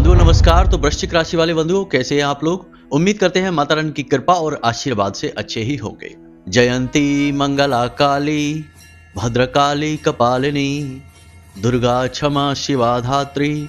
बंधुओं नमस्कार। तो वृश्चिक राशि वाले बंधुओं कैसे हैं आप लोग। उम्मीद करते हैं माता रानी की कृपा और आशीर्वाद से अच्छे ही होंगे। जयंती मंगला काली भद्रकाली कपालिनी दुर्गा क्षमा शिवा धात्री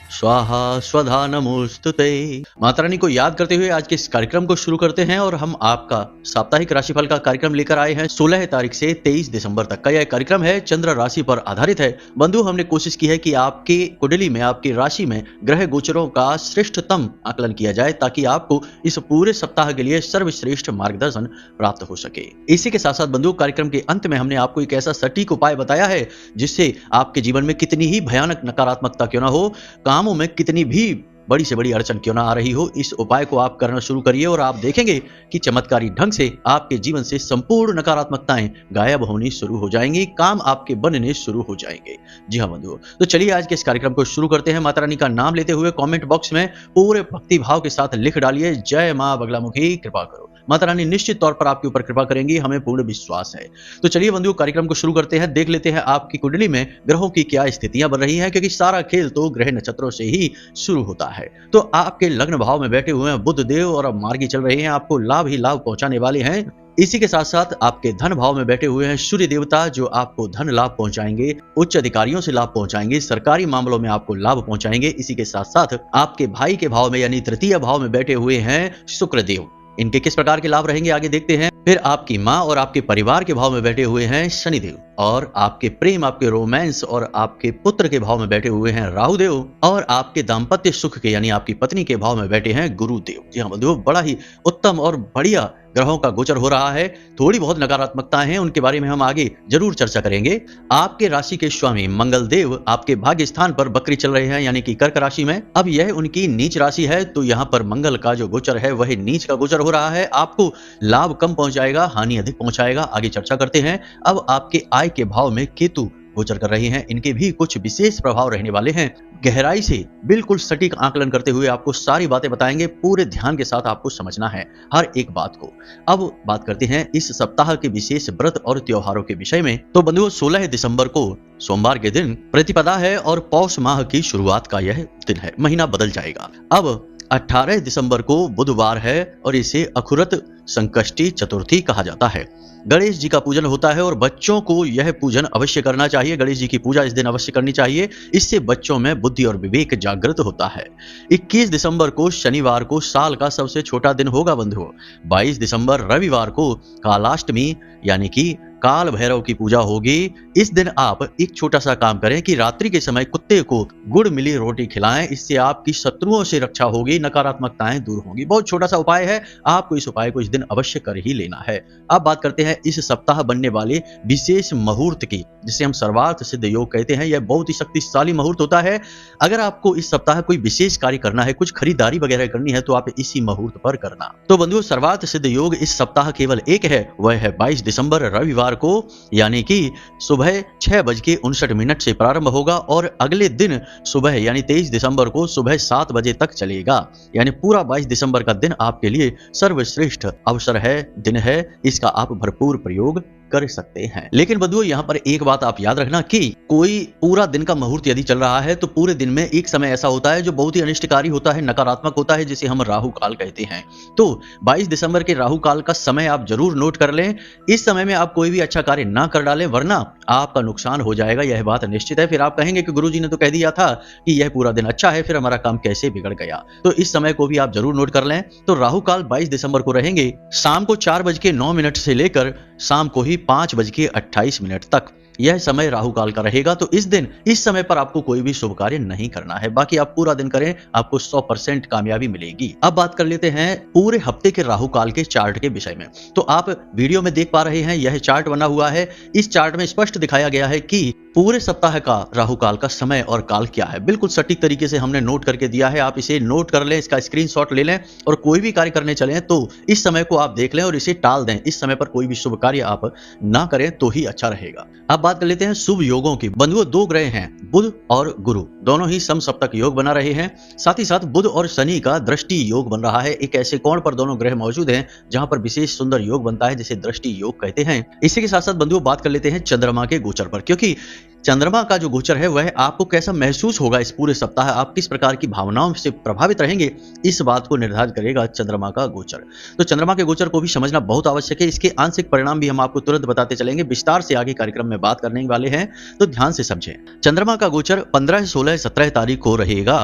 स्वाहा स्वधा नमोस्तुते। माता रानी को याद करते हुए आज के इस कार्यक्रम को शुरू करते हैं और हम आपका साप्ताहिक राशिफल का कार्यक्रम लेकर आए हैं। 16 तारीख से 23 दिसंबर तक का यह कार्यक्रम है, चंद्र राशि पर आधारित है। बंधु हमने कोशिश की है कि आपके कुंडली में, आपकी राशि में ग्रह गोचरों का श्रेष्ठतम आकलन किया जाए ताकि आपको इस पूरे सप्ताह के लिए सर्वश्रेष्ठ मार्गदर्शन प्राप्त हो सके। इसी के साथ साथ बंधु कार्यक्रम के अंत में हमने आपको एक ऐसा सटीक उपाय बताया है जिससे आपके जीवन में कितनी ही भयानक नकारात्मकता क्यों ना हो, कामों में कितनी भी बड़ी से बड़ी अड़चन क्यों ना आ रही हो, इस उपाय को आप करना शुरू करिए और आप देखेंगे कि चमत्कारी ढंग से आपके जीवन से संपूर्ण नकारात्मकताएं गायब होनी शुरू हो जाएंगी, काम आपके बनने शुरू हो जाएंगे। जी हाँ बंधुओं, तो चलिए आज के इस कार्यक्रम को शुरू करते हैं। माता रानी का नाम लेते हुए कमेंट बॉक्स में पूरे भक्ति भाव के साथ लिख डालिए, जय मां बगलामुखी कृपा करो। माता रानी निश्चित तौर पर आपके ऊपर कृपा करेंगी, हमें पूर्ण विश्वास है। तो चलिए बंधुओं कार्यक्रम को शुरू करते हैं। देख लेते हैं आपकी कुंडली में ग्रहों की क्या स्थितियां बन रही हैं, क्योंकि सारा खेल तो ग्रह नक्षत्रों से ही शुरू होता है। तो आपके लग्न भाव में बैठे हुए हैं बुध देव और अब मार्गी चल रहे हैं, आपको लाभ ही लाभ पहुंचाने वाले हैं। इसी के साथ साथ आपके धन भाव में बैठे हुए हैं सूर्य देवता, जो आपको धन लाभ पहुंचाएंगे, उच्च अधिकारियों से लाभ पहुंचाएंगे, सरकारी मामलों में आपको लाभ पहुंचाएंगे। इसी के साथ साथ आपके भाई के भाव में यानी तृतीय भाव में बैठे हुए हैं शुक्र देव। इनके किस प्रकार के लाभ रहेंगे आगे देखते हैं। फिर आपकी माँ और आपके परिवार के भाव में बैठे हुए हैं शनिदेव, और आपके प्रेम, आपके रोमांस और आपके पुत्र के भाव में बैठे हुए हैं राहुदेव, और आपके दाम्पत्य सुख के यानी आपकी पत्नी के भाव में बैठे हैं गुरुदेव। जी हाँ बंधुओं, बड़ा ही उत्तम और बढ़िया ग्रहों का गोचर हो रहा है। थोड़ी बहुत नकारात्मकताएं हैं, उनके बारे में हम आगे जरूर चर्चा करेंगे। आपके राशि के स्वामी मंगल देव आपके भाग्य स्थान पर बकरी चल रहे हैं यानी कि कर्क राशि में। अब यह उनकी नीच राशि है, तो यहाँ पर मंगल का जो गोचर है वह नीच का गोचर हो रहा है। आपको लाभ कम पहुंचाएगा, हानि अधिक पहुंचाएगा, आगे चर्चा करते हैं। अब आपके आय के भाव में केतु गोचर कर रहे हैं, इनके भी कुछ विशेष प्रभाव रहने वाले हैं। गहराई से बिल्कुल सटीक आकलन करते हुए आपको सारी बातें बताएंगे, पूरे ध्यान के साथ आपको समझना है हर एक बात को। अब बात करते हैं इस सप्ताह के विशेष व्रत और त्योहारों के विषय में। तो बंधुओं 16 दिसंबर को सोमवार के दिन प्रतिपदा है और पौष माह की शुरुआत का यह दिन है, महीना बदल जाएगा। अब 18 दिसंबर को बुधवार है और इसे अखुरत संकष्टी चतुर्थी कहा जाता है। गणेश जी का पूजन होता है और बच्चों को यह पूजन अवश्य करना चाहिए। गणेश जी की पूजा इस दिन अवश्य करनी चाहिए, इससे बच्चों में बुद्धि और विवेक जागृत होता है। 21 दिसंबर को शनिवार को साल का सबसे छोटा दिन होगा बंधुओं। 22 दिसंबर रविवार को कालाष्टमी यानी कि काल भैरव की पूजा होगी। इस दिन आप एक छोटा सा काम करें कि रात्रि के समय कुत्ते को गुड़ मिली रोटी खिलाएं, इससे आपकी शत्रुओं से रक्षा होगी, नकारात्मकताएं दूर होंगी। बहुत छोटा सा उपाय है, आपको इस उपाय को इस दिन अवश्य कर ही लेना है। अब बात करते हैं इस सप्ताह बनने वाले विशेष मुहूर्त की, जिसे हम सर्वार्थ सिद्ध योग कहते हैं। यह बहुत ही शक्तिशाली मुहूर्त होता है। अगर आपको इस सप्ताह कोई विशेष कार्य करना है, कुछ खरीदारी वगैरह करनी है, तो आप इसी मुहूर्त पर करना। तो बंधुओं सर्वार्थ सिद्ध योग इस सप्ताह केवल एक है, वह है 22 दिसंबर रविवार को, यानी कि सुबह 6:59 से प्रारंभ होगा और अगले दिन सुबह यानी 23 दिसंबर को सुबह 7 बजे तक चलेगा। यानी पूरा 22 दिसंबर का दिन आपके लिए सर्वश्रेष्ठ अवसर है, दिन है, इसका आप भरपूर प्रयोग कर सकते हैं। लेकिन बंधुओं यहाँ पर एक बात आप याद रखना कि कोई पूरा दिन का मुहूर्त यदि चल रहा है तो पूरे दिन में एक समय ऐसा होता है जो बहुत ही अनिष्टकारी होता है, नकारात्मक होता है, जिसे हम राहु काल कहते हैं। तो 22 दिसंबर के राहु काल का समय आप जरूर नोट कर लें। इस समय में आप कोई भी अच्छा कार्य ना कर डालें, वरना आपका नुकसान हो जाएगा, यह बात निश्चित है। फिर आप कहेंगे कि गुरुजी ने तो कह दिया था कि यह पूरा दिन अच्छा है, फिर हमारा काम कैसे बिगड़ गया। तो इस समय को भी आप जरूर नोट कर लें। तो राहु काल 22 दिसंबर को रहेंगे शाम को 4:09 से लेकर शाम को ही 5:28 तक। यह समय राहु काल का रहेगा। तो इस दिन इस समय पर आपको कोई भी शुभ कार्य नहीं करना है, बाकी आप पूरा दिन करें, आपको 100% कामयाबी मिलेगी। अब बात कर लेते हैं पूरे हफ्ते के राहु काल के चार्ट के विषय में। तो आप वीडियो में देख पा रहे हैं, यह चार्ट बना हुआ है। इस चार्ट में स्पष्ट दिखाया गया है कि पूरे सप्ताह का राहु काल का समय और काल क्या है। बिल्कुल सटीक तरीके से हमने नोट करके दिया है, आप इसे नोट कर लें, इसका स्क्रीनशॉट ले लें और कोई भी कार्य करने चलें तो इस समय को आप देख लें और इसे टाल दें। इस समय पर कोई भी शुभ कार्य आप ना करें तो ही अच्छा रहेगा। अब बात कर लेते हैं शुभ योगों की। बंधुओं दो ग्रह हैं, बुध और गुरु, दोनों ही समसप्तक योग बना रहे हैं। साथ ही साथ बुध और शनि का दृष्टि योग बन रहा है। एक ऐसे कोण पर दोनों ग्रह मौजूद हैं जहां पर विशेष सुंदर योग बनता है, जिसे दृष्टि योग कहते हैं। इसी के साथ साथ बंधुओं बात कर लेते हैं चंद्रमा के गोचर पर, क्योंकि चंद्रमा का जो गोचर है वह आपको कैसा महसूस होगा इस पूरे सप्ताह, आप किस प्रकार की भावनाओं से प्रभावित रहेंगे, इस बात को निर्धारित करेगा चंद्रमा का गोचर। तो चंद्रमा के गोचर को भी समझना बहुत आवश्यक है। इसके आंशिक परिणाम भी हम आपको तुरंत बताते चलेंगे, विस्तार से आगे कार्यक्रम में बात करने वाले हैं, तो ध्यान से समझें। चंद्रमा का गोचर 15, 16, 17 तारीख को रहेगा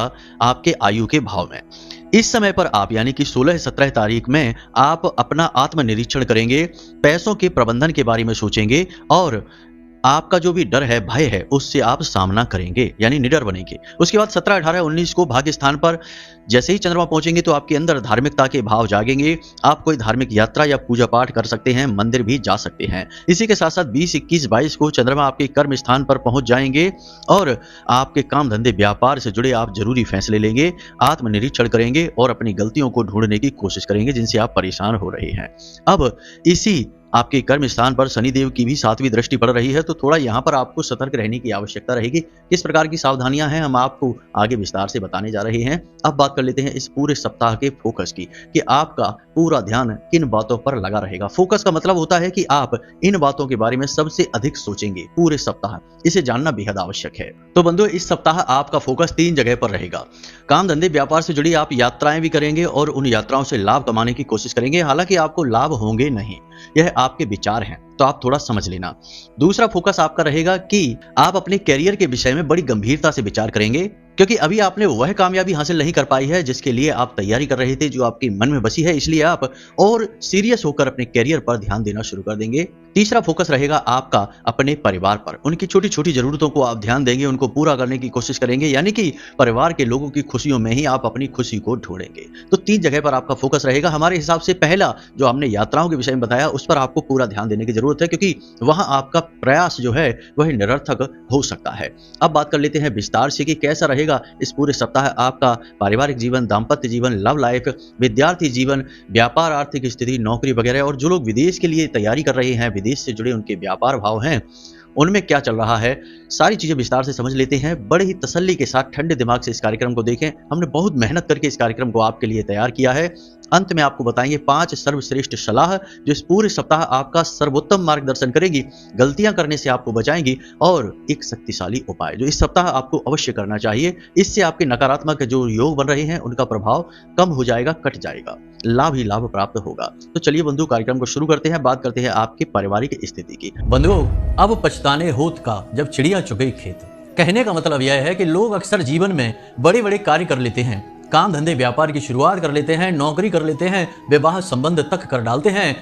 आपके आयु के भाव में। इस समय पर आप यानी कि 16-17 तारीख में आप अपना आत्मनिरीक्षण करेंगे, पैसों के प्रबंधन के बारे में सोचेंगे और आपका जो भी डर है, भय है, उससे आप सामना करेंगे यानी निडर बनेंगे। उसके बाद 17, 18, 19 को भाग्य स्थान पर जैसे ही चंद्रमा पहुंचेंगे तो आपके अंदर धार्मिकता के भाव जागेंगे। आप कोई धार्मिक यात्रा या पूजा पाठ कर सकते हैं, मंदिर भी जा सकते हैं। इसी के साथ साथ 20, 21, 22 को चंद्रमा आपके कर्म स्थान पर पहुंच जाएंगे और आपके काम धंधे व्यापार से जुड़े आप जरूरी फैसले लेंगे, आत्मनिरीक्षण करेंगे और अपनी गलतियों को ढूंढने की कोशिश करेंगे जिनसे आप परेशान हो रहे हैं। अब इसी आपके कर्म स्थान पर शनिदेव की भी 7वीं दृष्टि पड़ रही है, तो थोड़ा यहाँ पर आपको सतर्क रहने की आवश्यकता रहेगी। किस प्रकार की सावधानियां हैं हम आपको आगे विस्तार से बताने जा रहे हैं। अब बात कर लेते हैं इस पूरे सप्ताह के फोकस की, कि आपका पूरा ध्यान किन बातों पर लगा रहेगा। फोकस का मतलब होता है कि आप इन बातों के बारे में सबसे अधिक सोचेंगे पूरे सप्ताह, इसे जानना बेहद आवश्यक है। तो बंधुओं, इस सप्ताह आपका फोकस 3 जगह पर रहेगा। काम धंधे व्यापार से जुड़ी आप यात्राएं भी करेंगे और उन यात्राओं से लाभ कमाने की कोशिश करेंगे। हालांकि आपको लाभ होंगे नहीं, यह आपके विचार हैं, तो आप थोड़ा समझ लेना। दूसरा फोकस आपका रहेगा कि आप अपने कैरियर के विषय में बड़ी गंभीरता से विचार करेंगे, क्योंकि अभी आपने वह कामयाबी हासिल नहीं कर पाई है जिसके लिए आप तैयारी कर रहे थे, जो आपके मन में बसी है, इसलिए आप और सीरियस होकर अपने कैरियर पर ध्यान देना शुरू कर देंगे। तीसरा फोकस रहेगा आपका अपने परिवार पर। उनकी छोटी छोटी जरूरतों को आप ध्यान देंगे, उनको पूरा करने की कोशिश करेंगे, यानी कि परिवार के लोगों की खुशियों में ही आप अपनी खुशी को ढूंढेंगे। तो 3 जगह पर आपका फोकस रहेगा। हमारे हिसाब से पहला जो हमने यात्राओं के विषय में बताया, उस पर आपको पूरा ध्यान देने की जरूरत है, क्योंकि वहां आपका प्रयास जो है वह निरर्थक हो सकता है। अब बात कर लेते हैं विस्तार से कि कैसा रहेगा इस पूरे सप्ताह आपका पारिवारिक जीवन, दाम्पत्य जीवन, लव लाइफ, विद्यार्थी जीवन, व्यापार, आर्थिक स्थिति, नौकरी वगैरह। और जो लोग विदेश के लिए तैयारी कर रहे हैं, विदेश से जुड़े उनके व्यापार भाव हैं, उनमें क्या चल रहा है, सारी चीजें विस्तार से समझ लेते हैं। बड़े ही तसल्ली के साथ ठंडे दिमाग से इस कार्यक्रम को देखें। हमने बहुत मेहनत करके इस कार्यक्रम को आपके लिए तैयार किया है। अंत में आपको बताएंगे 5 सर्वश्रेष्ठ सलाह जो इस पूरे सप्ताह आपका सर्वोत्तम मार्गदर्शन करेगी, गलतियां करने से आपको बचाएंगी, और एक शक्तिशाली उपाय जो इस सप्ताह आपको अवश्य करना चाहिए। इससे आपके नकारात्मक जो योग बन रहे हैं उनका प्रभाव कम हो जाएगा, कट जाएगा, लाभ ही लाभ प्राप्त होगा। तो चलिए बंधु, कार्यक्रम को शुरू करते हैं। बात करते हैं आपकी पारिवारिक स्थिति की। बंधुओं, अब पछताने होत का जब चिड़िया चुग गई खेत। कहने का मतलब यह है कि लोग अक्सर जीवन में बड़े बड़े कार्य कर लेते हैं, काम धंधे व्यापार की शुरुआत कर लेते हैं, नौकरी कर लेते हैं, विवाह संबंध तक कर डालते हैं।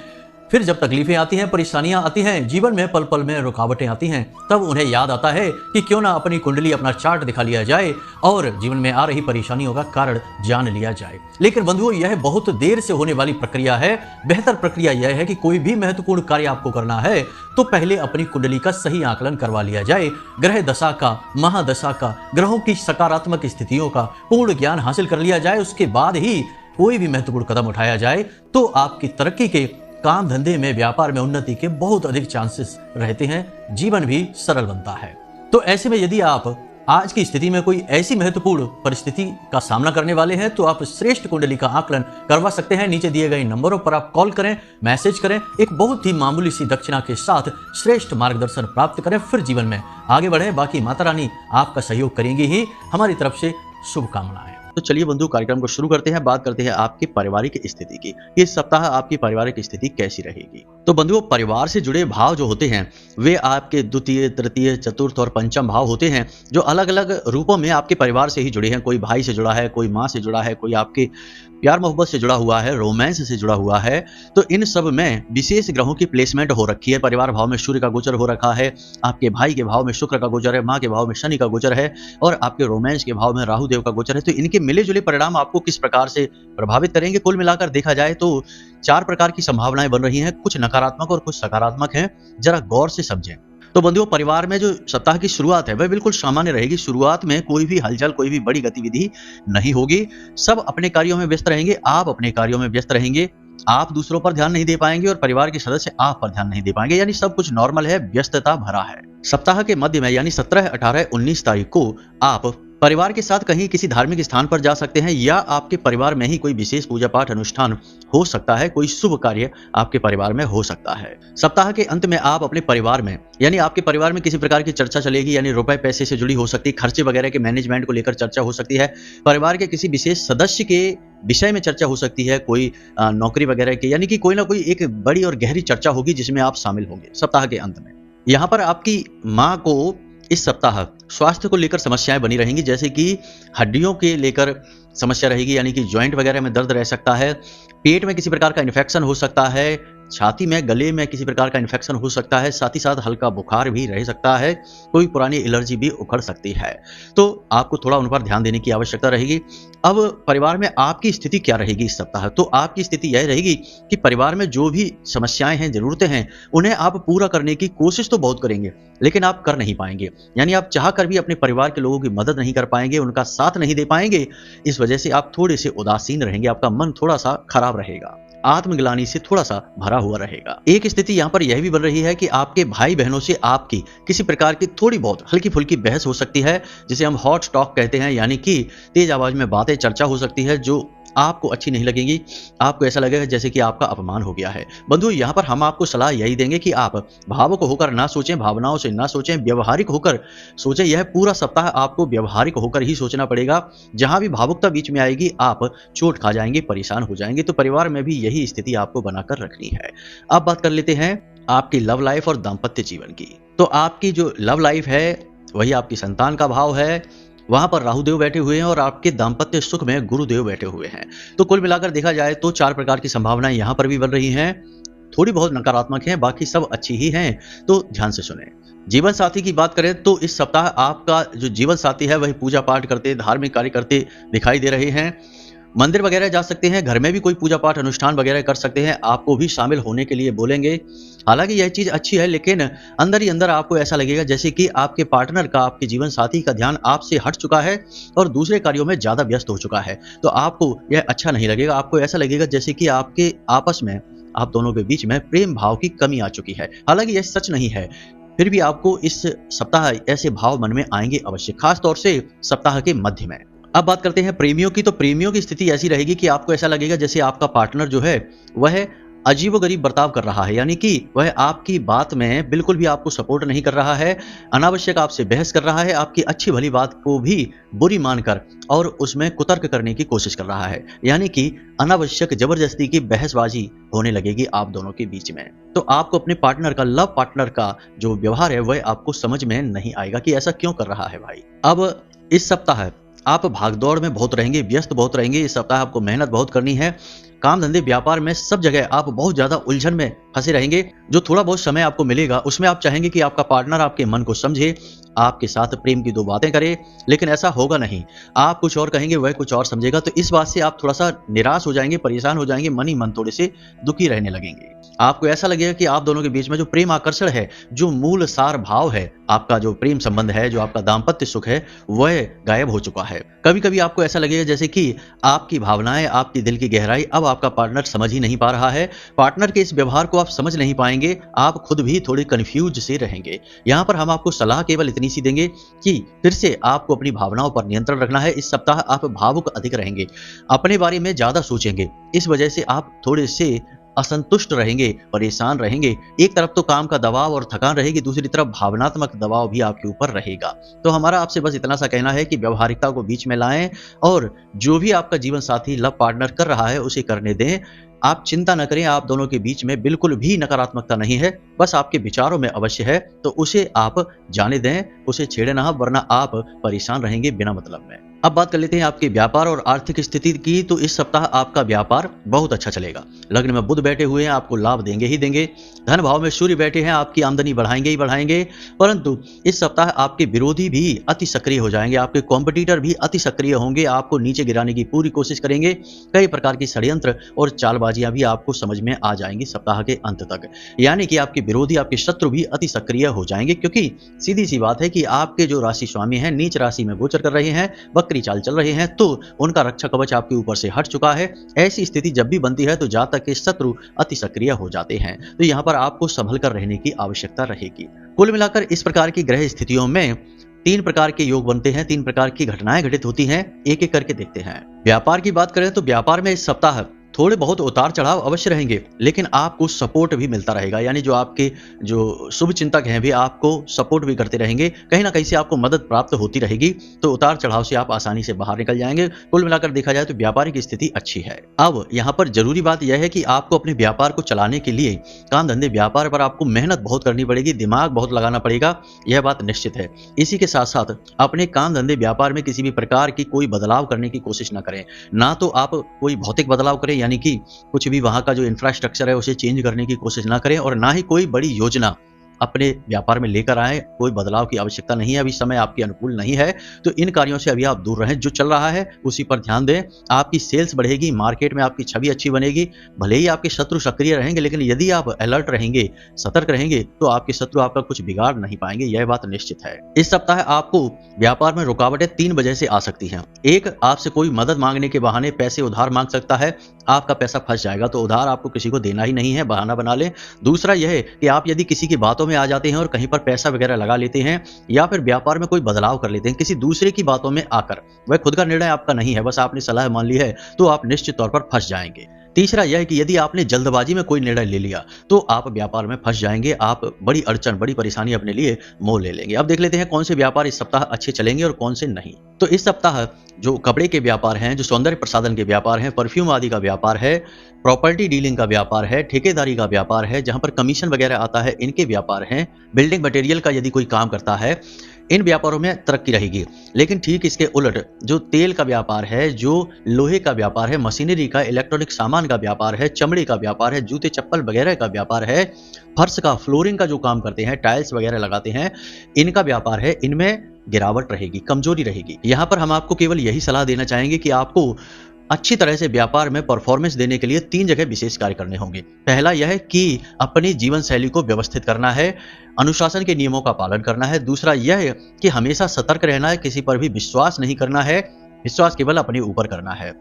फिर जब तकलीफें आती हैं, परेशानियां आती हैं, जीवन में पल पल में रुकावटें आती हैं, तब उन्हें याद आता है कि क्यों ना अपनी कुंडली, अपना चार्ट दिखा लिया जाए और जीवन में आ रही परेशानियों का कारण जान लिया जाए। लेकिन बंधुओं, यह बहुत देर से होने वाली प्रक्रिया है। बेहतर प्रक्रिया यह है कि कोई भी महत्वपूर्ण कार्य आपको करना है तो पहले अपनी कुंडली का सही आकलन करवा लिया जाए, ग्रह दशा का, महादशा का, ग्रहों की सकारात्मक स्थितियों का पूर्ण ज्ञान हासिल कर लिया जाए। उसके बाद ही कोई भी महत्वपूर्ण कदम उठाया जाए तो आपकी तरक्की के, काम धंधे में, व्यापार में उन्नति के बहुत अधिक चांसेस रहते हैं, जीवन भी सरल बनता है। तो ऐसे में यदि आप आज की स्थिति में कोई ऐसी महत्वपूर्ण परिस्थिति का सामना करने वाले हैं तो आप श्रेष्ठ कुंडली का आकलन करवा सकते हैं। नीचे दिए गए नंबरों पर आप कॉल करें, मैसेज करें, एक बहुत ही मामूली सी दक्षिणा के साथ श्रेष्ठ मार्गदर्शन प्राप्त करें, फिर जीवन में आगे बढ़े। बाकी माता रानी आपका सहयोग करेंगी ही। हमारी तरफ से शुभकामनाएं। तो चलिए बंधु, कार्यक्रम को शुरू करते हैं। बात करते हैं आपकी पारिवारिक स्थिति की। इस सप्ताह आपकी पारिवारिक स्थिति कैसी रहेगी। तो बंधुओं, परिवार से जुड़े भाव जो होते हैं वे आपके द्वितीय, तृतीय, चतुर्थ और पंचम भाव होते हैं, जो अलग अलग रूपों में आपके परिवार से ही जुड़े हैं। कोई भाई से जुड़ा है, कोई माँ से जुड़ा है, कोई आपके प्यार मोहब्बत से जुड़ा हुआ है, रोमांस से जुड़ा हुआ है। तो इन सब में विशेष ग्रहों की प्लेसमेंट हो रखी है। परिवार भाव में सूर्य का गोचर हो रखा है, आपके भाई के भाव में शुक्र का गोचर है, माँ के भाव में शनि का गोचर है, और आपके रोमांस के भाव में राहु देव का गोचर है। तो इनके मिले जुले परिणाम आपको किस प्रकार से प्रभावित करेंगे, कुल मिलाकर देखा जाए तो 4 प्रकार की संभावनाएं बन रही हैं। कुछ नकारात्मक और कुछ सकारात्मक हैं, जरा गौर से समझें। तो बंधुओं, परिवार में जो सप्ताह की शुरुआत है वह बिल्कुल सामान्य रहेगी। शुरुआत में कोई भी हलचल, कोई भी बड़ी गतिविधि नहीं होगी। सब अपने कार्यों में व्यस्त रहेंगे, आप अपने कार्यों में व्यस्त रहेंगे। आप दूसरों पर ध्यान नहीं दे पाएंगे और परिवार के सदस्य आप पर ध्यान नहीं दे पाएंगे, यानी सब कुछ नॉर्मल है, व्यस्तता भरा है। सप्ताह के मध्य में यानी 17, 18, 19 तारीख को आप परिवार के साथ कहीं किसी धार्मिक स्थान पर जा सकते हैं या आपके परिवार में ही कोई विशेष पूजा पाठ अनुष्ठान हो सकता है, कोई शुभ कार्य आपके परिवार में हो सकता है। सप्ताह के अंत में आप अपने परिवार में यानी आपके परिवार में किसी प्रकार की चर्चा चलेगी, यानी रुपए पैसे से जुड़ी हो सकती है, खर्चे वगैरह के मैनेजमेंट को लेकर चर्चा हो सकती है, परिवार के किसी विशेष सदस्य के विषय में चर्चा हो सकती है, कोई नौकरी वगैरह की, यानी कि कोई ना कोई एक बड़ी और गहरी चर्चा होगी जिसमें आप शामिल होंगे सप्ताह के अंत में। यहाँ पर आपकी माँ को इस सप्ताह स्वास्थ्य को लेकर समस्याएं बनी रहेंगी, जैसे कि हड्डियों के लेकर समस्या रहेगी, यानी कि जॉइंट वगैरह में दर्द रह सकता है, पेट में किसी प्रकार का इन्फेक्शन हो सकता है, छाती में गले में किसी प्रकार का इन्फेक्शन हो सकता है, साथ ही साथ हल्का बुखार भी रह सकता है, कोई पुरानी एलर्जी भी उखड़ सकती है। तो आपको थोड़ा उन पर ध्यान देने की आवश्यकता रहेगी। अब परिवार में आपकी स्थिति क्या रहेगी इस सप्ताह? तो आपकी स्थिति यह रहेगी कि परिवार में जो भी समस्याएं हैं, जरूरतें हैं, उन्हें आप पूरा करने की कोशिश तो बहुत करेंगे, लेकिन आप कर नहीं पाएंगे। यानी आप चाह कर भी अपने परिवार के लोगों की मदद नहीं कर पाएंगे, उनका साथ नहीं दे पाएंगे। इस वजह से आप थोड़े से उदासीन रहेंगे, आपका मन थोड़ा सा खराब रहेगा, आत्मग्लानि से थोड़ा सा भरा हुआ रहेगा। एक स्थिति यहाँ पर यह भी बन रही है कि आपके भाई बहनों से आपकी किसी प्रकार की थोड़ी बहुत हल्की फुल्की बहस हो सकती है, जिसे हम हॉट टॉक कहते हैं, यानी कि तेज आवाज में बातें चर्चा हो सकती है जो आपको अच्छी नहीं लगेगी। आपको ऐसा लगेगा जैसे कि आपका अपमान हो गया है। बंधुओं, यहाँ पर हम आपको सलाह यही देंगे कि आप भावुक होकर ना सोचें, भावनाओं से ना सोचें, व्यवहारिक होकर सोचें। यह पूरा सप्ताह आपको व्यवहारिक होकर ही सोचना पड़ेगा। जहां भी भावुकता बीच में आएगी आप चोट खा जाएंगे, परेशान हो जाएंगे। तो परिवार में भी यही स्थिति आपको बनाकर रखनी है। अब बात कर लेते हैं आपकी लव लाइफ और दाम्पत्य जीवन की। तो आपकी जो लव लाइफ है वही आपकी संतान का भाव है, वहां पर राहुदेव बैठे हुए हैं और आपके दाम्पत्य सुख में गुरुदेव बैठे हुए हैं। तो कुल मिलाकर देखा जाए तो 4 प्रकार की संभावनाएं यहां पर भी बन रही हैं। थोड़ी बहुत नकारात्मक हैं, बाकी सब अच्छी ही हैं। तो ध्यान से सुने। जीवन साथी की बात करें तो इस सप्ताह आपका जो जीवन साथी है वही पूजा पाठ करते, धार्मिक कार्य करते दिखाई दे रहे हैं। मंदिर वगैरह जा सकते हैं, घर में भी कोई पूजा पाठ अनुष्ठान वगैरह कर सकते हैं, आपको भी शामिल होने के लिए बोलेंगे। हालांकि यह चीज अच्छी है, लेकिन अंदर ही अंदर आपको ऐसा लगेगा जैसे कि आपके पार्टनर का, आपके जीवन साथी का ध्यान आपसे हट चुका है और दूसरे कार्यों में ज्यादा व्यस्त हो चुका है। तो आपको यह अच्छा नहीं लगेगा। आपको ऐसा लगेगा जैसे कि आपके आपस में, आप दोनों के बीच में प्रेम भाव की कमी आ चुकी है। हालांकि यह सच नहीं है, फिर भी आपको इस सप्ताह ऐसे भाव मन में आएंगे अवश्य, खास तौर से सप्ताह के मध्य में। अब बात करते हैं प्रेमियों की। तो प्रेमियों की स्थिति ऐसी रहेगी कि आपको ऐसा लगेगा जैसे आपका पार्टनर जो है वह अजीबोगरीब बर्ताव कर रहा है, यानी कि वह आपकी बात में बिल्कुल भी आपको सपोर्ट नहीं कर रहा है, अनावश्यक आपसे बहस कर रहा है, आपकी अच्छी भली बात को भी बुरी मानकर और उसमें कुतर्क करने की कोशिश कर रहा है। यानी कि अनावश्यक जबरदस्ती की बहसबाजी होने लगेगी आप दोनों के बीच में। तो आपको अपने पार्टनर का, लव पार्टनर का जो व्यवहार है वह आपको समझ में नहीं आएगा कि ऐसा क्यों कर रहा है भाई। अब इस सप्ताह आप भागदौड़ में बहुत रहेंगे, व्यस्त बहुत रहेंगे। इस सप्ताह आपको मेहनत बहुत करनी है। काम धंधे व्यापार में सब जगह आप बहुत ज्यादा उलझन में फंसे रहेंगे। जो थोड़ा बहुत समय आपको मिलेगा उसमें आप चाहेंगे कि आपका पार्टनर आपके मन को समझे, आपके साथ प्रेम की 2 बातें करे, लेकिन ऐसा होगा नहीं। आप कुछ और कहेंगे, वह कुछ और समझेगा। तो इस बात से आप थोड़ा सा निराश हो जाएंगे, परेशान हो जाएंगे, मन ही मन थोड़े से दुखी रहने लगेंगे। आपको ऐसा लगेगा कि आप दोनों के बीच में जो प्रेम आकर्षण है, जो मूल सार भाव है, आपका जो प्रेम संबंध है, जो आपका दाम्पत्य सुख है, वह गायब हो चुका है। कभी कभी आपको ऐसा लगेगा जैसे कि आपकी भावनाएं, आपकी दिल की गहराई अब आपका पार्टनर समझ ही नहीं पा रहा है। पार्टनर के इस व्यवहार को आप समझ नहीं पाएंगे, आप खुद भी थोड़े कंफ्यूज से रहेंगे। यहाँ पर हम आपको सलाह केवल इतनी सी देंगे कि फिर से आपको अपनी भावनाओं पर नियंत्रण रखना है। इस सप्ताह आप भावुक अधिक रहेंगे, अपने बारे में ज्यादा सोचेंगे। इस वजह से आप थोड़े से असंतुष्ट रहेंगे, परेशान रहेंगे। एक तरफ तो काम का दबाव और थकान रहेगी, दूसरी तरफ भावनात्मक दबाव भी आपके ऊपर रहेगा। तो हमारा आपसे बस इतना सा कहना है कि व्यवहारिकता को बीच में लाएं और जो भी आपका जीवन साथी, लव पार्टनर कर रहा है उसे करने दें। आप चिंता न करें, आप दोनों के बीच में बिल्कुल भी नकारात्मकता नहीं है, बस आपके विचारों में अवश्य है। तो उसे आप जाने दें, उसे छेड़े ना, वरना आप परेशान रहेंगे बिना मतलब में। अब बात कर लेते हैं आपके व्यापार और आर्थिक स्थिति की। तो इस सप्ताह आपका व्यापार बहुत अच्छा चलेगा। लग्न में बुध बैठे हुए हैं, आपको लाभ देंगे ही देंगे। धन भाव में सूर्य बैठे हैं, आपकी आमदनी बढ़ाएंगे ही बढ़ाएंगे। परंतु इस सप्ताह आपके विरोधी भी अति सक्रिय हो जाएंगे, आपके कॉम्पिटिटर भी अति सक्रिय होंगे, आपको नीचे गिराने की पूरी कोशिश करेंगे। कई प्रकार की षड्यंत्र और चालबाजियां भी आपको समझ में आ जाएंगी सप्ताह के अंत तक। यानी कि आपके विरोधी, आपके शत्रु भी अति सक्रिय हो जाएंगे, क्योंकि सीधी सी बात है कि आपके जो राशि स्वामी हैं नीच राशि में गोचर कर रहे हैं, वक्री चाल चल रहे हैं, तो उनका रक्षा कवच आपके ऊपर से हट चुका है। ऐसी स्थिति जब भी बनती है तो जातक के शत्रु अति सक्रिय हो जाते हैं। तो यहाँ पर आपको संभल कर रहने की आवश्यकता रहेगी। कुल मिलाकर इस प्रकार की ग्रह स्थितियों में तीन प्रकार के योग बनते हैं, तीन प्रकार की घटनाएं घटित होती हैं, एक एक करके देखते हैं। व्यापार की बात करें तो व्यापार में इस सप्ताह थोड़े बहुत उतार चढ़ाव अवश्य रहेंगे, लेकिन आपको सपोर्ट भी मिलता रहेगा, यानी जो आपके जो शुभ चिंतक हैं भी आपको सपोर्ट भी करते रहेंगे, कहीं ना कहीं से आपको मदद प्राप्त होती रहेगी, तो उतार चढ़ाव से आप आसानी से बाहर निकल जाएंगे। कुल मिलाकर देखा जाए तो व्यापारिक स्थिति अच्छी है। अब यहाँ पर जरूरी बात यह है कि आपको अपने व्यापार को चलाने के लिए काम धंधे व्यापार पर आपको मेहनत बहुत करनी पड़ेगी, दिमाग बहुत लगाना पड़ेगा, यह बात निश्चित है। इसी के साथ साथ अपने काम धंधे व्यापार में किसी भी प्रकार की कोई बदलाव करने की कोशिश ना करें, ना तो आप कोई भौतिक बदलाव करें, यानी कि कुछ भी वहां का जो इंफ्रास्ट्रक्चर है उसे चेंज करने की कोशिश ना करें, और ना ही कोई बड़ी योजना अपने व्यापार में लेकर आए। कोई बदलाव की आवश्यकता नहीं है, अभी समय आपके अनुकूल नहीं है, तो इन कार्यों से अभी आप दूर रहें। जो चल रहा है उसी पर ध्यान दें, आपकी सेल्स बढ़ेगी, मार्केट में आपकी छवि अच्छी बनेगी। भले ही आपके शत्रु सक्रिय रहेंगे, लेकिन यदि आप अलर्ट रहेंगे, सतर्क रहेंगे, तो आपके शत्रु आपका कुछ बिगाड़ नहीं पाएंगे, यह बात निश्चित है। इस सप्ताह आपको व्यापार में रुकावटें 3 वजह से आ सकती हैं। एक, आपसे कोई मदद मांगने के बहाने पैसे उधार मांग सकता है, आपका पैसा फंस जाएगा, तो उधार आपको किसी को देना ही नहीं है, बहाना बना लें। दूसरा यह है कि आप यदि किसी की बातों में आ जाते हैं और कहीं पर पैसा वगैरह लगा लेते हैं, या फिर व्यापार में कोई बदलाव कर लेते हैं किसी दूसरे की बातों में आकर, वह खुद का निर्णय आपका नहीं है, बस आपने सलाह मान ली है, तो आप निश्चित तौर पर फंस जाएंगे। तीसरा यह है कि यदि आपने जल्दबाजी में कोई निर्णय ले लिया तो आप व्यापार में फंस जाएंगे, आप बड़ी अड़चन, बड़ी परेशानी अपने लिए मोल ले लेंगे। अब देख लेते हैं कौन से व्यापार इस सप्ताह अच्छे चलेंगे और कौन से नहीं। तो इस सप्ताह जो कपड़े के व्यापार हैं, जो सौंदर्य प्रसाधन के व्यापार हैं, परफ्यूम आदि का व्यापार है, प्रॉपर्टी डीलिंग का व्यापार है, ठेकेदारी का व्यापार है, जहां पर कमीशन वगैरह आता है, इनके व्यापार हैं, बिल्डिंग मटेरियल का यदि कोई काम करता है, इन व्यापारों में तरक्की रहेगी। लेकिन ठीक इसके उलट जो तेल का व्यापार है, जो लोहे का व्यापार है, मशीनरी का, इलेक्ट्रॉनिक सामान का व्यापार है, चमड़े का व्यापार है, जूते चप्पल वगैरह का व्यापार है, फर्श का, फ्लोरिंग का जो काम करते हैं, टाइल्स वगैरह लगाते हैं, इनका व्यापार है, इनमें गिरावट रहेगी, कमजोरी रहेगी। यहाँ पर हम आपको केवल यही सलाह देना चाहेंगे कि आपको अच्छी तरह से व्यापार में परफॉर्मेंस देने के लिए 3 जगह विशेष कार्य करने होंगे। पहला यह है कि अपनी जीवन शैली को व्यवस्थित करना है, अनुशासन के नियमों का पालन करना है। दूसरा यह है कि हमेशा सतर्क रहना है, किसी पर भी विश्वास नहीं करना है, विश्वास केवल अपने ऊपर करना है।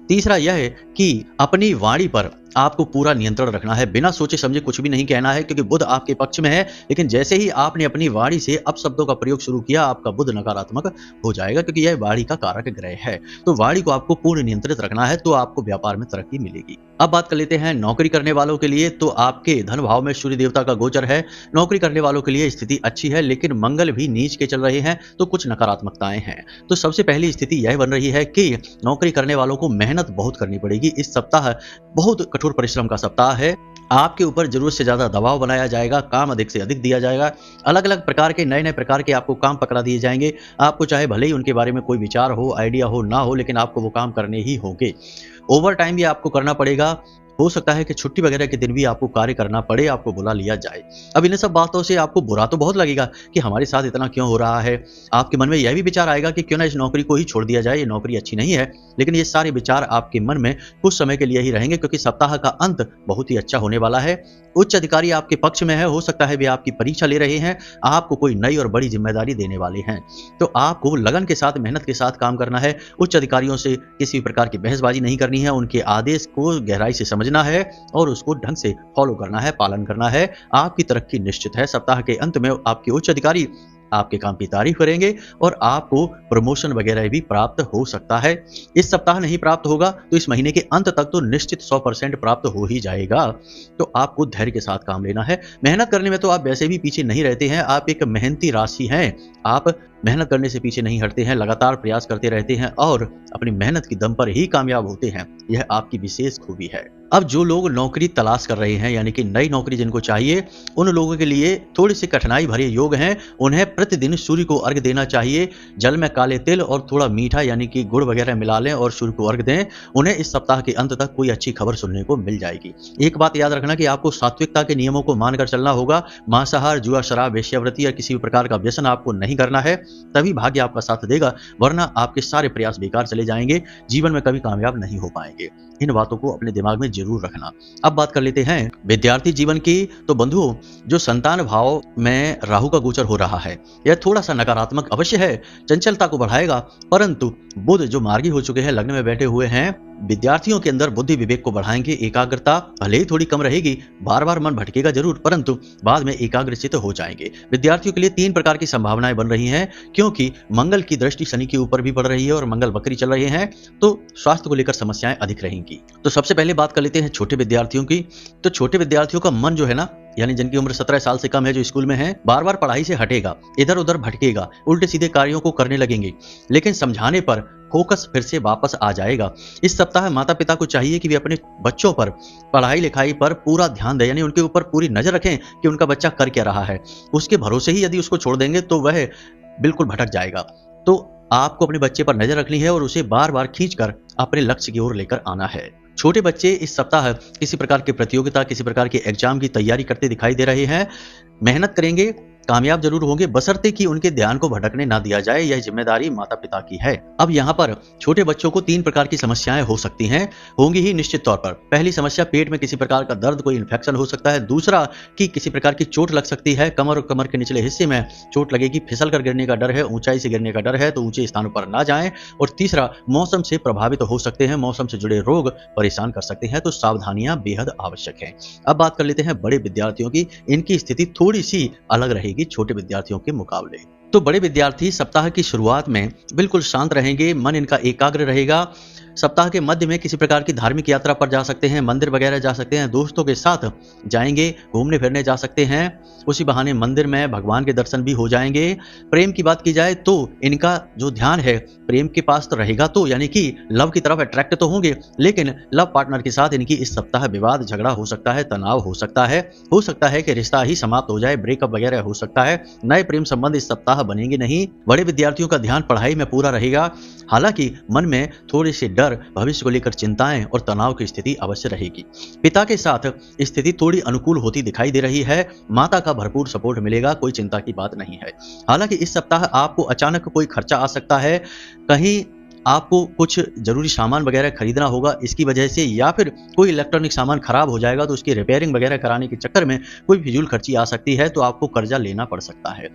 तीसरा यह है कि अपनी वाणी पर आपको पूरा नियंत्रण रखना है, बिना सोचे समझे कुछ भी नहीं कहना है, क्योंकि बुध आपके पक्ष में है, लेकिन जैसे ही आपने अपनी वाणी से अपशब्दों का प्रयोग शुरू किया, आपका बुध नकारात्मक हो जाएगा, क्योंकि यह वाणी का कारक ग्रह है। तो वाणी को आपको पूर्ण नियंत्रित रखना है, तो आपको व्यापार में तरक्की मिलेगी। अब बात कर लेते हैं नौकरी करने वालों के लिए। तो आपके धन भाव में सूर्य देवता का गोचर है, नौकरी करने वालों के लिए स्थिति अच्छी है, लेकिन मंगल भी नीच के चल रहे हैं, तो कुछ नकारात्मकताएं हैं। तो सबसे पहली स्थिति यह बन रही है कि नौकरी करने वालों को मेहनत बहुत करनी पड़ेगी। इस सप्ताह बहुत कठोर परिश्रम का सप्ताह है, आपके ऊपर जरूरत से ज्यादा दबाव बनाया जाएगा, काम अधिक से अधिक दिया जाएगा, अलग अलग प्रकार के नए नए प्रकार के आपको काम पकड़ा दिए जाएंगे। आपको चाहे भले ही उनके बारे में कोई विचार हो, आइडिया हो, ना हो, लेकिन आपको वो काम करने ही होंगे। ओवर टाइम भी आपको करना पड़ेगा, हो सकता है कि छुट्टी वगैरह के दिन भी आपको कार्य करना पड़े, आपको बुला लिया जाए। अब इन सब बातों से आपको बुरा तो बहुत लगेगा कि हमारे साथ इतना क्यों हो रहा है। आपके मन में यह भी विचार आएगा कि क्यों ना इस नौकरी को ही छोड़ दिया जाए, ये नौकरी अच्छी नहीं है। लेकिन ये सारे विचार आपके मन में कुछ समय के लिए ही रहेंगे, क्योंकि सप्ताह का अंत बहुत ही अच्छा होने वाला है। उच्च अधिकारी आपके पक्ष में है, हो सकता है वे आपकी परीक्षा ले रहे हैं, आपको कोई नई और बड़ी जिम्मेदारी देने वाले हैं। तो आपको लगन के साथ, मेहनत के साथ काम करना है। उच्च अधिकारियों से किसी प्रकार की बहसबाजी नहीं करनी है, उनके आदेश को गहराई से समझना है और उसको ढंग से फॉलो करना है, पालन करना है। आपकी तरक्की निश्चित है। सप्ताह के अंत में आपके उच्च अधिकारी आपके काम की तारीफ करेंगे और आपको प्रमोशन वगैरह भी प्राप्त हो सकता है। इस सप्ताह नहीं प्राप्त होगा तो इस महीने के अंत तक तो निश्चित 100% प्राप्त हो ही जाएगा। तो आपको धैर्य के साथ काम लेना है। मेहनत करने में तो आप वैसे भी पीछे नहीं रहते हैं, आप एक मेहनती राशि हैं। आप मेहनत करने से पीछे नहीं हटते हैं, लगातार प्रयास करते रहते हैं और अपनी मेहनत की दम पर ही कामयाब होते हैं। यह आपकी विशेष खूबी है। अब जो लोग नौकरी तलाश कर रहे हैं, यानी कि नई नौकरी जिनको चाहिए, उन लोगों के लिए थोड़ी सी कठिनाई भरे योग हैं। उन्हें प्रतिदिन सूर्य को अर्घ देना चाहिए। जल में काले तिल और थोड़ा मीठा यानी कि गुड़ वगैरह मिला लें और सूर्य को अर्घ दें। उन्हें इस सप्ताह के अंत तक कोई अच्छी खबर सुनने को मिल जाएगी। एक बात याद रखना कि आपको सात्विकता के नियमों को मानकर चलना होगा। मांसाहार, जुआ, शराब, वेश्यावृत्ति या किसी भी प्रकार का व्यसन आपको नहीं करना है, तभी भाग्य आपका साथ देगा, वरना आपके सारे प्रयास बेकार चले जाएंगे, जीवन में कभी कामयाब नहीं हो पाएंगे। इन बातों को अपने दिमाग में जरूर रखना। अब बात कर लेते हैं विद्यार्थी जीवन की। तो बंधुओं, जो संतान भाव में राहु का गोचर हो रहा है, यह थोड़ा सा नकारात्मक अवश्य है, चंचलता को बढ़ाएगा, परंतु बुध जो मार्गी हो चुके हैं, लग्न में बैठे हुए हैं, विद्यार्थियों के अंदर बुद्धि विवेक को बढ़ाएंगे। एकाग्रता भले ही थोड़ी कम रहेगी, बार बार मन भटकेगा जरूर, परंतु बाद में एकाग्रचित हो जाएंगे। विद्यार्थियों के लिए 3 प्रकार की संभावनाएं बन रही हैं। क्योंकि मंगल की दृष्टि शनि के ऊपर भी पड़ रही है और मंगल वक्री चल रहे हैं, तो स्वास्थ्य को लेकर समस्याएं अधिक रहेंगी। तो सबसे पहले बात कर लेते हैं छोटे विद्यार्थियों की। तो छोटे विद्यार्थियों का मन जो है ना, यानी जिनकी उम्र 17 साल से कम है, जो स्कूल में है, बार बार पढ़ाई से हटेगा, इधर उधर भटकेगा, उल्टे सीधे कार्यों को करने लगेंगे, लेकिन समझाने पर फोकस फिर से वापस आ जाएगा। इस सप्ताह माता पिता को चाहिए कि वे अपने बच्चों पर पढ़ाई लिखाई पर पूरा ध्यान दें, यानी उनके ऊपर पूरी नजर रखें कि उनका बच्चा कर क्या रहा है। उसके भरोसे ही यदि उसको छोड़ देंगे तो वह बिल्कुल भटक जाएगा। तो आपको अपने बच्चे पर नजर रखनी है और उसे बार बार खींचकर अपने लक्ष्य की ओर लेकर आना है। छोटे बच्चे इस सप्ताह किसी प्रकार की प्रतियोगिता, किसी प्रकार के एग्जाम की तैयारी करते दिखाई दे रहे हैं। मेहनत करेंगे, कामयाब जरूर होंगे, बशर्ते कि उनके ध्यान को भटकने ना दिया जाए। यह जिम्मेदारी माता पिता की है। अब यहाँ पर छोटे बच्चों को 3 प्रकार की समस्याएं हो सकती हैं, होंगी ही निश्चित तौर पर। पहली समस्या, पेट में किसी प्रकार का दर्द, कोई इन्फेक्शन हो सकता है। दूसरा कि किसी प्रकार की चोट लग सकती है, कमर और कमर के निचले हिस्से में चोट लगेगी, फिसल कर गिरने का डर है, ऊंचाई से गिरने का डर है, तो ऊंचे स्थानों पर ना जाएं। और तीसरा, मौसम से प्रभावित हो सकते हैं, मौसम से जुड़े रोग परेशान कर सकते हैं, तो सावधानियां बेहद आवश्यक है। अब बात कर लेते हैं बड़े विद्यार्थियों की। इनकी स्थिति थोड़ी सी अलग रहेगी छोटे विद्यार्थियों के मुकाबले। तो बड़े विद्यार्थी सप्ताह की शुरुआत में बिल्कुल शांत रहेंगे, मन इनका एकाग्र रहेगा। सप्ताह के मध्य में किसी प्रकार की धार्मिक यात्रा पर जा सकते हैं, मंदिर वगैरह जा सकते हैं, दोस्तों के साथ जाएंगे, घूमने फिरने जा सकते हैं, उसी बहाने मंदिर में भगवान के दर्शन भी हो जाएंगे। प्रेम की बात की जाए तो इनका जो ध्यान है प्रेम के पास तो रहेगा, तो यानी कि लव की तरफ अट्रैक्ट तो होंगे, लेकिन लव पार्टनर के साथ इनकी इस सप्ताह विवाद झगड़ा हो सकता है, तनाव हो सकता है कि रिश्ता ही समाप्त हो जाए, ब्रेकअप वगैरह हो सकता है। नए प्रेम संबंध इस सप्ताह बनेंगे नहीं। बड़े विद्यार्थियों का ध्यान पढ़ाई में पूरा रहेगा, हालांकि मन में थोड़े से डर, भविष्य को लेकर चिंताएं और तनाव की स्थिति अवश्य रहेगी। पिता के साथ स्थिति थोड़ी अनुकूल होती दिखाई दे रही है, माता का भरपूर सपोर्ट मिलेगा, कोई चिंता की बात नहीं है। हालांकि इस सप्ताह आपको अचानक कोई खर्चा आ सकता है, कहीं आपको कुछ जरूरी सामान वगैरह खरीदना होगा इसकी वजह से, या फिर कोई इलेक्ट्रॉनिक सामान खराब हो जाएगा तो उसकी रिपेयरिंग वगैरह कराने के चक्कर में कोई फिजूल खर्ची आ सकती है, तो आपको कर्जा लेना पड़ सकता है।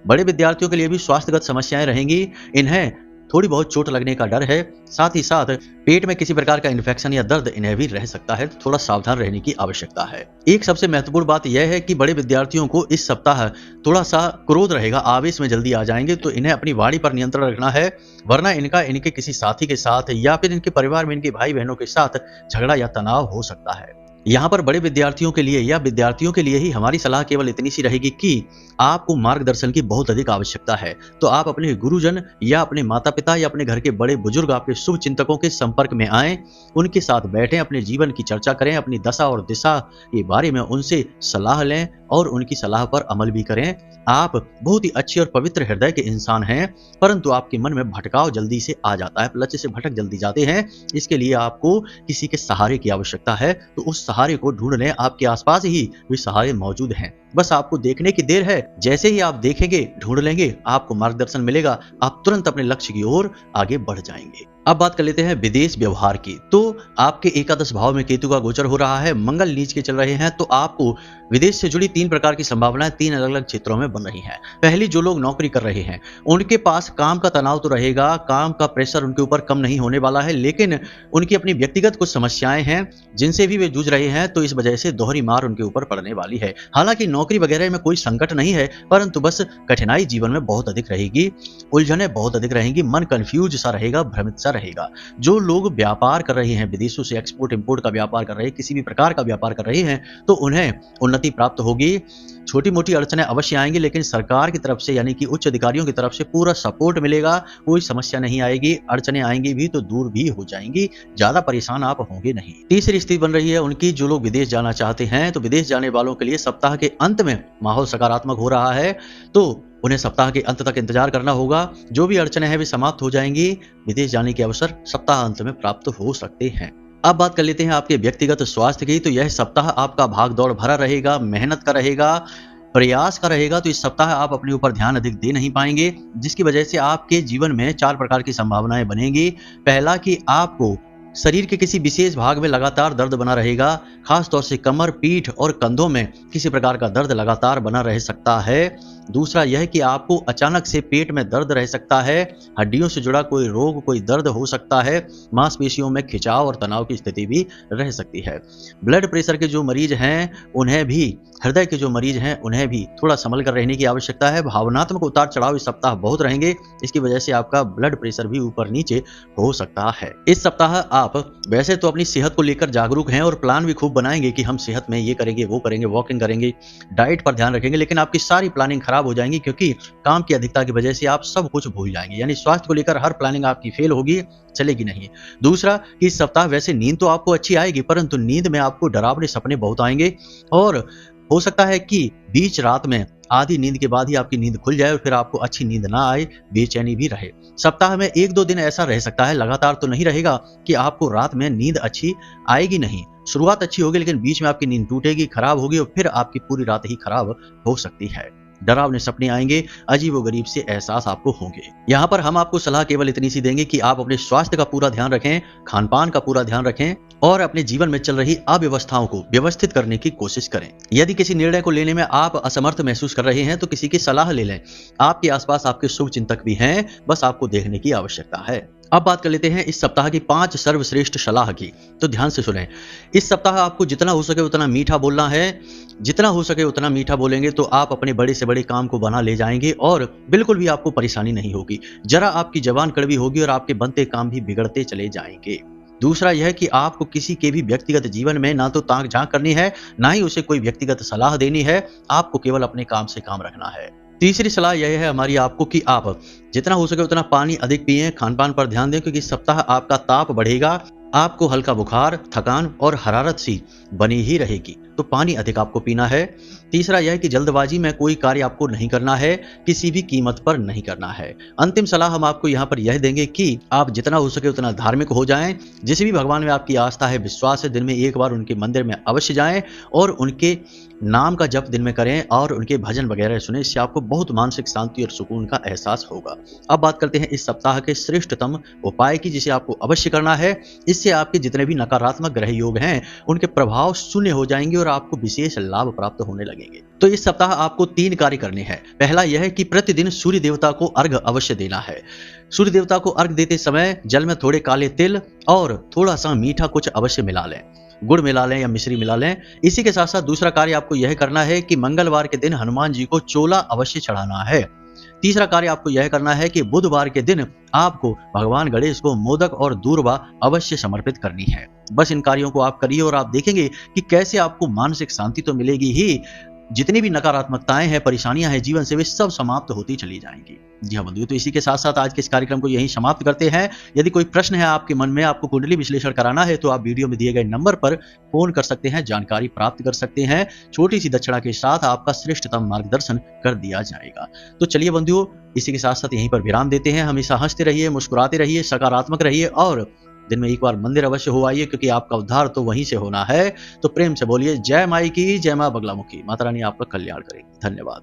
बड़े विद्यार्थियों के लिए भी स्वास्थ्यगत समस्याएं रहेंगी, इन्हें थोड़ी बहुत चोट लगने का डर है, साथ ही साथ पेट में किसी प्रकार का इन्फेक्शन या दर्द इन्हें भी रह सकता है, तो थोड़ा सावधान रहने की आवश्यकता है। एक सबसे महत्वपूर्ण बात यह है कि बड़े विद्यार्थियों को इस सप्ताह थोड़ा सा क्रोध रहेगा, आवेश में जल्दी आ जाएंगे, तो इन्हें अपनी वाणी पर नियंत्रण रखना है, वरना इनके किसी साथी के साथ या फिर इनके परिवार में इनके भाई बहनों के साथ झगड़ा या तनाव हो सकता है। यहाँ पर बड़े विद्यार्थियों के लिए या विद्यार्थियों के लिए ही हमारी सलाह केवल इतनी सी रहेगी कि आपको मार्गदर्शन की बहुत अधिक आवश्यकता है, तो आप अपने गुरुजन या अपने माता पिता या अपने घर के बड़े बुजुर्ग, आपके शुभ चिंतकों के संपर्क में आएं, उनके साथ बैठें, अपने जीवन की चर्चा करें, अपनी दशा और दिशा के बारे में उनसे सलाह लें और उनकी सलाह पर अमल भी करें। आप बहुत ही अच्छे और पवित्र हृदय के इंसान हैं, परंतु आपके मन में भटकाव जल्दी से आ जाता है, लक्ष्य से भटक जल्दी जाते हैं। इसके लिए आपको किसी के सहारे की आवश्यकता है, तो उस सहारे को ढूंढ लें, आपके आसपास ही वे सहारे मौजूद हैं, बस आपको देखने की देर है। जैसे ही आप देखेंगे, ढूंढ लेंगे, आपको मार्गदर्शन मिलेगा, आप तुरंत अपने लक्ष्य की ओर आगे बढ़ जाएंगे। अब बात कर लेते हैं विदेश व्यवहार की। तो आपके एकादश भाव में केतु का गोचर हो रहा है, मंगल नीच के चल रहे हैं, तो आपको विदेश से जुड़ी 3 प्रकार की संभावनाएं 3 अलग अलग क्षेत्रों में बन रही हैं। पहली, जो लोग नौकरी कर रहे हैं उनके पास काम का तनाव तो रहेगा, काम का प्रेशर उनके ऊपर कम नहीं होने वाला है, लेकिन उनकी अपनी व्यक्तिगत कुछ समस्याएं हैं जिनसे भी वे जूझ रहे हैं, तो इस वजह से दोहरी मार उनके ऊपर पड़ने वाली है। हालांकि नौकरी वगैरह में कोई संकट नहीं है, परंतु बस कठिनाई जीवन में बहुत अधिक रहेगी, उलझने बहुत अधिक रहेंगी, मन कंफ्यूज सा रहेगा, भ्रमित सा रहेगा। जो लोग व्यापार कर रहे हैं, विदेशों से एक्सपोर्ट इंपोर्ट का व्यापार कर रहे हैं, किसी भी प्रकार का व्यापार कर रहे हैं, तो उन्हें उन्नति प्राप्त होगी। छोटी मोटी अड़चनें अवश्य आएंगी, लेकिन सरकार की तरफ से यानी कि उच्च अधिकारियों की तरफ से पूरा सपोर्ट मिलेगा, कोई समस्या नहीं आएगी। अड़चनें आएंगी भी तो दूर भी हो जाएंगी, ज्यादा परेशान आप होंगे नहीं। तीसरी स्थिति बन रही है उनकी, जो लोग विदेश जाना चाहते हैं, तो विदेश जाने वालों के लिए सप्ताह के अंत में माहौल सकारात्मक हो रहा है, तो उन्हें सप्ताह के अंत तक इंतजार करना होगा। जो भी अड़चनें हैं वे समाप्त हो जाएंगी, विदेश जाने के अवसर सप्ताह अंत में प्राप्त हो सकते हैं। अब बात कर लेते हैं आपके व्यक्तिगत स्वास्थ्य की। तो यह सप्ताह आपका भाग दौड़ भरा रहेगा, मेहनत का रहेगा, प्रयास का रहेगा, तो इस सप्ताह आप अपने ऊपर ध्यान अधिक दे नहीं पाएंगे, जिसकी वजह से आपके जीवन में 4 प्रकार की संभावनाएं बनेंगी। पहला कि आपको शरीर के किसी विशेष भाग में लगातार दर्द बना रहेगा, खास तौर से कमर, पीठ और कंधों में किसी प्रकार का दर्द लगातार बना रह सकता है। दूसरा यह कि आपको अचानक से पेट में दर्द रह सकता है, हड्डियों से जुड़ा कोई रोग, कोई दर्द हो सकता है, मांसपेशियों में खिंचाव और तनाव की स्थिति भी रह सकती है। ब्लड प्रेशर के जो मरीज हैं उन्हें भी, हृदय के जो मरीज हैं उन्हें भी थोड़ा संभल कर रहने की आवश्यकता है। भावनात्मक उतार चढ़ाव इस सप्ताह बहुत रहेंगे, इसकी वजह से आपका ब्लड प्रेशर भी ऊपर नीचे हो सकता है। इस सप्ताह आप वैसे तो अपनी सेहत को लेकर जागरूक हैं और प्लान भी खूब बनाएंगे कि हम सेहत में ये करेंगे, वो करेंगे, वॉकिंग करेंगे, डाइट पर ध्यान रखेंगे, लेकिन आपकी सारी प्लानिंग खराब हो जाएंगी क्योंकि काम की अधिकता की वजह से आप सब कुछ भूल जाएंगे। यानी स्वास्थ्य को लेकर हर प्लानिंग आपकी फेल होगी, चलेगी नहीं। दूसरा कि इस सप्ताह वैसे नींद तो आपको अच्छी आएगी, परंतु नींद में आपको डरावने सपने बहुत आएंगे और हो सकता है कि बीच रात में आधी नींद के बाद ही आपकी नींद खुल जाए और फिर आपको अच्छी नींद ना आए, बेचैनी भी रहे। सप्ताह में 1-2 दिन ऐसा रह सकता है, लगातार तो नहीं रहेगा, कि आपको रात में नींद अच्छी आएगी नहीं। शुरुआत अच्छी होगी लेकिन बीच में आपकी नींद टूटेगी, खराब होगी और फिर आपकी पूरी रात ही खराब हो सकती है। डरावने सपने आएंगे, अजीबोगरीब से एहसास आपको होंगे। यहाँ पर हम आपको सलाह केवल इतनी सी देंगे कि आप अपने स्वास्थ्य का पूरा ध्यान रखें, खान पान का पूरा ध्यान रखें और अपने जीवन में चल रही अव्यवस्थाओं को व्यवस्थित करने की कोशिश करें। यदि किसी निर्णय को लेने में आप असमर्थ महसूस कर रहे हैं तो किसी की सलाह ले लें। आपके आसपास आपके शुभ चिंतक भी हैं, बस आपको देखने की आवश्यकता है। अब बात कर लेते हैं इस सप्ताह की 5 सर्वश्रेष्ठ सलाह की, तो ध्यान से सुनें। इस सप्ताह आपको जितना हो सके उतना मीठा बोलना है। जितना हो सके उतना मीठा बोलेंगे तो आप अपने बड़े से बड़े काम को बना ले जाएंगे और बिल्कुल भी आपको परेशानी नहीं होगी। जरा आपकी जबान कड़वी होगी और आपके बनते काम भी बिगड़ते चले जाएंगे। दूसरा यह कि आपको किसी के भी व्यक्तिगत जीवन में ना तो ताक झांक करनी है, ना ही उसे कोई व्यक्तिगत सलाह देनी है। आपको केवल अपने काम से काम रखना है। तीसरी सलाह यह है हमारी आपको कि आप जितना हो सके उतना पानी अधिक पिएं, खान पान पर ध्यान दें क्योंकि इस सप्ताह आपका ताप बढ़ेगा, आपको हल्का बुखार, थकान और हरारत सी बनी ही रहेगी, तो पानी अधिक आपको पीना है। तीसरा यह कि जल्दबाजी में कोई कार्य आपको नहीं करना है, किसी भी कीमत पर नहीं करना है। अंतिम सलाह हम आपको यहाँ पर यह देंगे कि आप जितना हो सके उतना धार्मिक हो जाएं। जिस भी भगवान में आपकी आस्था है, विश्वास है, दिन में एक बार उनके मंदिर में अवश्य जाएं और उनके नाम का जप दिन में करें और उनके भजन वगैरह सुने। इससे आपको बहुत मानसिक शांति और सुकून का एहसास होगा। अब बात करते हैं इस सप्ताह के श्रेष्ठतम उपाय की, जिसे आपको अवश्य करना है। इससे आपके जितने भी नकारात्मक ग्रह योग हैं उनके प्रभाव शून्य हो जाएंगे और आपको विशेष लाभ प्राप्त होने लगेंगे। तो इस सप्ताह आपको 3 कार्य करने हैं। पहला यह है कि प्रतिदिन सूर्य देवता को अर्घ अवश्य देना है। सूर्य देवता को अर्घ देते समय जल में थोड़े काले तिल और थोड़ा सा मीठा कुछ अवश्य मिला लें, गुड़ मिला लें या मिश्री मिला लें। इसी के साथ साथ दूसरा कार्य आपको यह करना है कि मंगलवार के दिन हनुमान जी को चोला अवश्य चढ़ाना है। तीसरा कार्य आपको यह करना है कि बुधवार के दिन आपको भगवान गणेश को मोदक और दूर्वा अवश्य समर्पित करनी है। बस इन कार्यों को आप करिए और आप देखेंगे कि कैसे आपको मानसिक शांति तो मिलेगी ही, जितनी भी नकारात्मकताएं हैं, परेशानियां हैं जीवन से, वे सब समाप्त होती चली जाएंगी। जी हाँ बंधुओं, तो इसी के साथ साथ आज के इस कार्यक्रम को यहीं समाप्त करते हैं। यदि कोई प्रश्न है आपके मन में, आपको कुंडली विश्लेषण कराना है, तो आप वीडियो में दिए गए नंबर पर फोन कर सकते हैं, जानकारी प्राप्त कर सकते हैं। छोटी सी दक्षिणा के साथ आपका श्रेष्ठतम मार्गदर्शन कर दिया जाएगा। तो चलिए बंधुओं, इसी के साथ साथ यहीं पर विराम देते हैं। हमेशा हंसते रहिए, मुस्कुराते रहिए, सकारात्मक रहिए और दिन में एक बार मंदिर अवश्य हो आइए क्योंकि आपका उद्धार तो वहीं से होना है। तो प्रेम से बोलिए जय माई की, जय मां बगलामुखी। माता रानी आपका कल्याण करेगी। धन्यवाद।